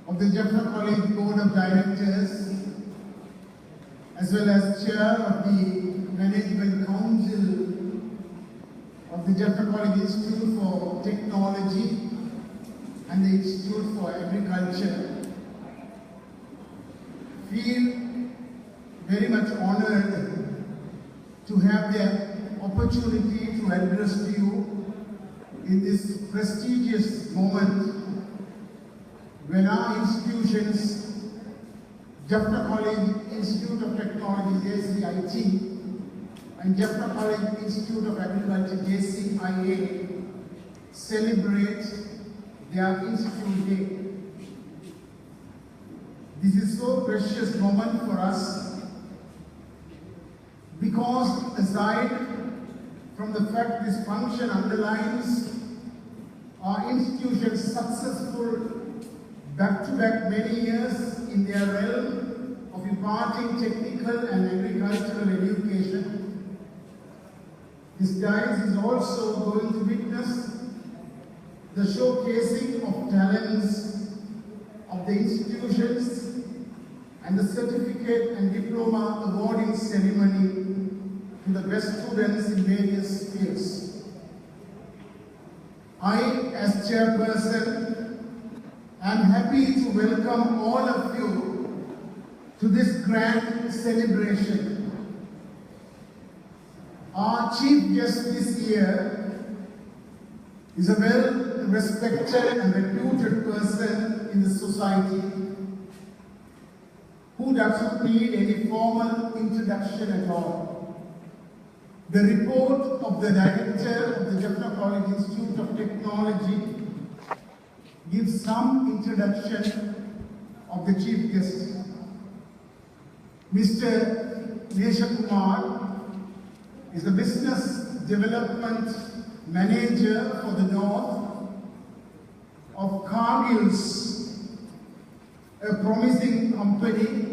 of the Jaffna College Board of Directors, as well as Chair of the Management Council of the Jaffna College Institute for Technology and the Institute for Agriculture, feel very much honored to have the opportunity to address you in this prestigious moment when our institutions, Jaffna College Institute of Technology, JCIT, and Jaffna College Institute of Agriculture, JCIT, celebrate their Institute Day. This is so precious moment for us because aside from the fact this function underlines our institution's successful back-to-back many years in their realm of imparting technical and agricultural education, this diocese is also going to witness the showcasing of talents of the institutions and the certificate and diploma awarding ceremony to the best students in various fields. I, as Chairperson, am happy to welcome all of you to this grand celebration. Our chief guest this year is a well-respected and reputed person in the society who doesn't need any formal introduction at all. The report of the Director of the Jaffna College Institute of Technology gives some introduction of the chief guest. Mr. Neshakumar is the Business Development Manager for the North of Cargill's, a promising company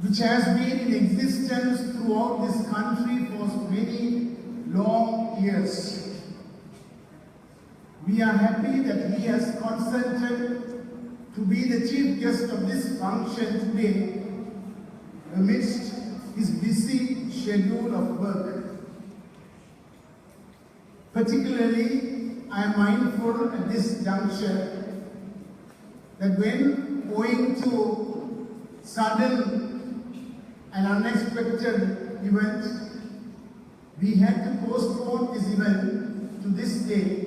which has been in existence throughout this country for many long years. We are happy that he has consented to be the chief guest of this function today amidst his busy schedule of work. Particularly, I am mindful at this juncture that when owing to sudden and unexpected event, we had to postpone this event to this day.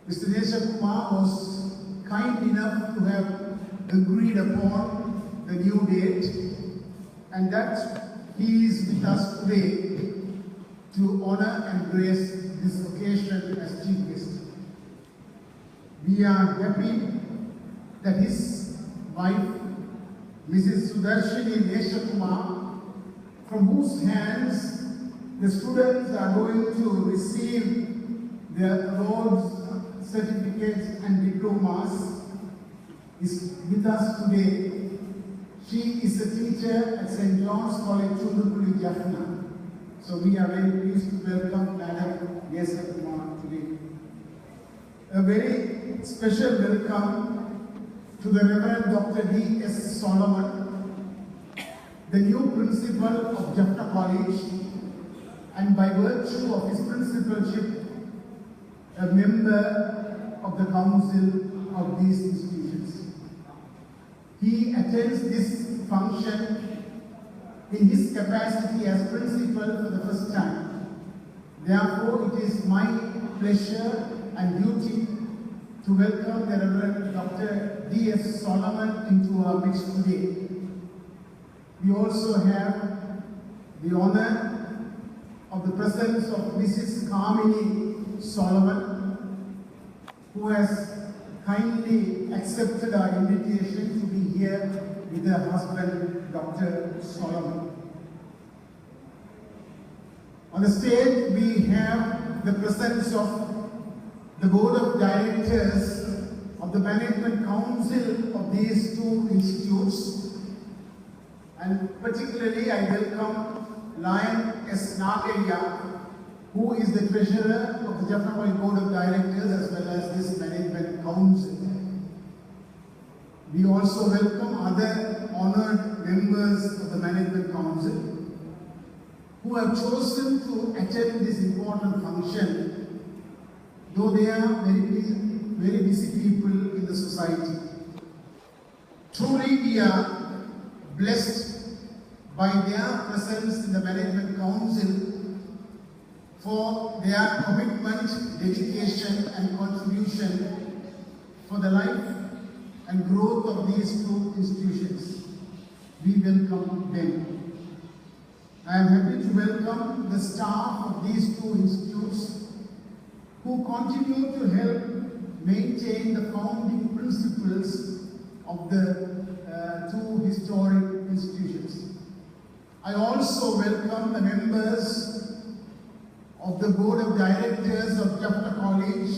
Mr. Neshakumar was kind enough to have agreed upon the new date, and that he is with us today to honor and grace this occasion as chief guest. We are happy that his wife, Mrs. Sudarshini Neshakumar, from whose hands the students are going to receive their awards, certificates and diplomas, is with us today. She is a teacher at St. John's College, Chundukuli, Jaffna. So we are very pleased to welcome Madam Neshakumar today. A very special welcome to the Rt.Rev.Dr.D.S.Thiagarajah, the new principal of Jaffna College, and by virtue of his principalship, a member of the council of these institutions. He attends this function in his capacity as principal for the first time. Therefore, it is my pleasure and duty to welcome the Reverend Dr.D.S.Thiagarajah into our midst today. We also have the honor of the presence of Mrs. Kamini Solomon, who has kindly accepted our invitation to be here with her husband, Dr. Solomon. On the stage, we have the presence of the Board of Directors of the Management Council of these two institutes, and particularly I welcome Lion S. Nagaya, who is the Treasurer of the Jaffna College Board of Directors as well as this Management Council. We also welcome other honored members of the Management Council who have chosen to attend this important function, though they are very busy people in the society. Truly, we are blessed by their presence in the Management Council for their commitment, dedication and contribution for the life and growth of these two institutions. We welcome them. I am happy to welcome the staff of these two institutes who continue to help maintain the founding principles of the two historic institutions. I also welcome the members of the Board of Directors of Jaffna College,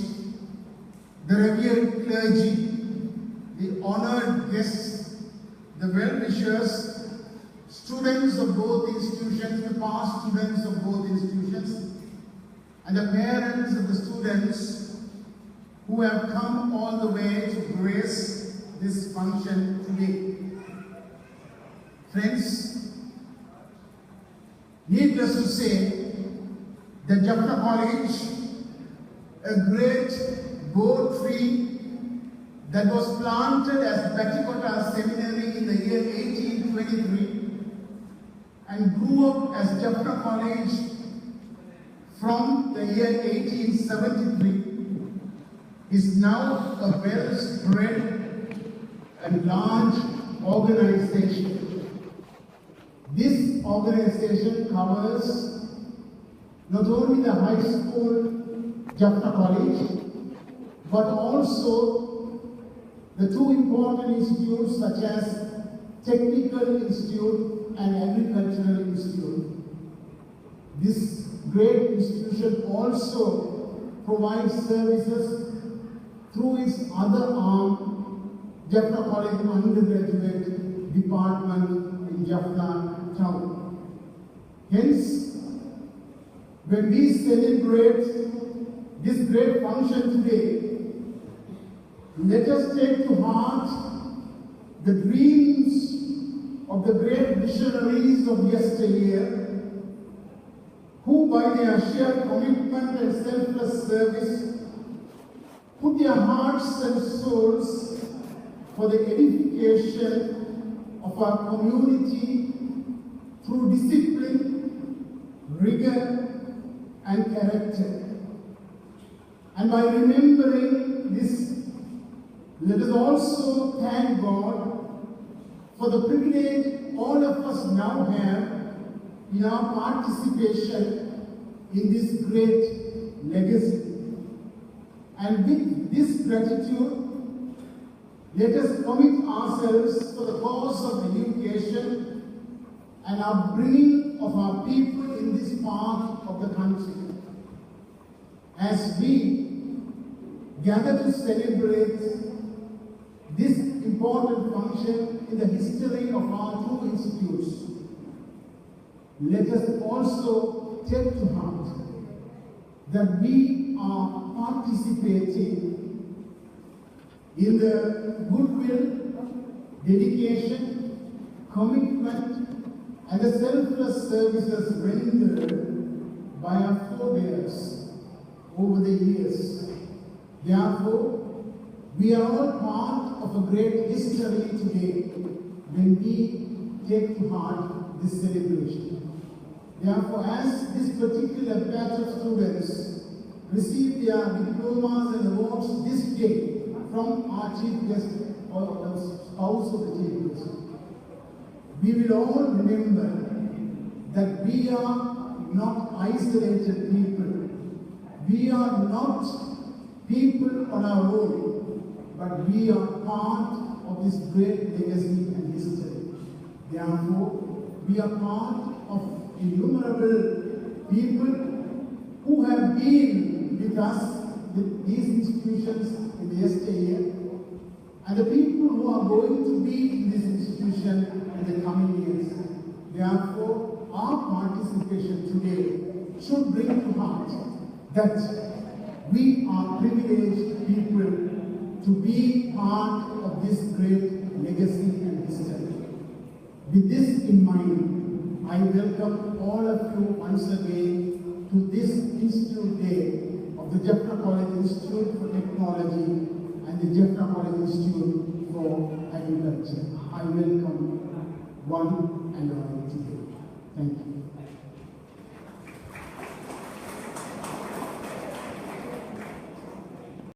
the revered clergy, the honored guests, the well-wishers, students of both institutions, the past students of both institutions, and the parents of the students who have come all the way to grace this function today. Friends, needless to say, the Jaffna College, a great bow tree that was planted as Vaddukoddai Seminary in the year 1823 and grew up as Jaffna College from the year 1873, is now a well-spread and large organization. This organization covers not only the high school Jaffna College, but also the two important institutes such as Technical Institute and Agricultural Institute. This great institution also provides services through its other arm, Jaffna College Undergraduate Department in Jaffna town. Hence, when we celebrate this great function today, let us take to heart the dreams of the great missionaries of yesteryear, who by their sheer commitment and selfless service put their hearts and souls for the edification of our community through discipline, rigor, and character. And by remembering this, let us also thank God for the privilege all of us now have in our participation in this great legacy. And with this gratitude, let us commit ourselves for the cause of education and upbringing of our people in this part of the country. As we gather to celebrate this important function in the history of our two institutes, let us also take to heart that we are participating in the goodwill, dedication, commitment, and the selfless services rendered by our forebears over the years. Therefore, we are all part of a great history today when we take to heart this celebration. Therefore, as this particular batch of students receive their diplomas and awards this day from our chief guest or the spouse of the chief guest, we will all remember that we are not isolated people. We are not people on our own, but we are part of this great legacy and history. Therefore, we are part of innumerable people who have been with us with these institutions in the yesteryear, and the people who are going to be in this institution in the coming years. Therefore, our participation today should bring to heart that we are privileged people to be part of this great legacy and history. With this in mind, I welcome all of you once again to this Institute Day of the Jaffna College Institute for Technology and the Jaffna College Institute for Agriculture. I welcome one and all today. Thank you.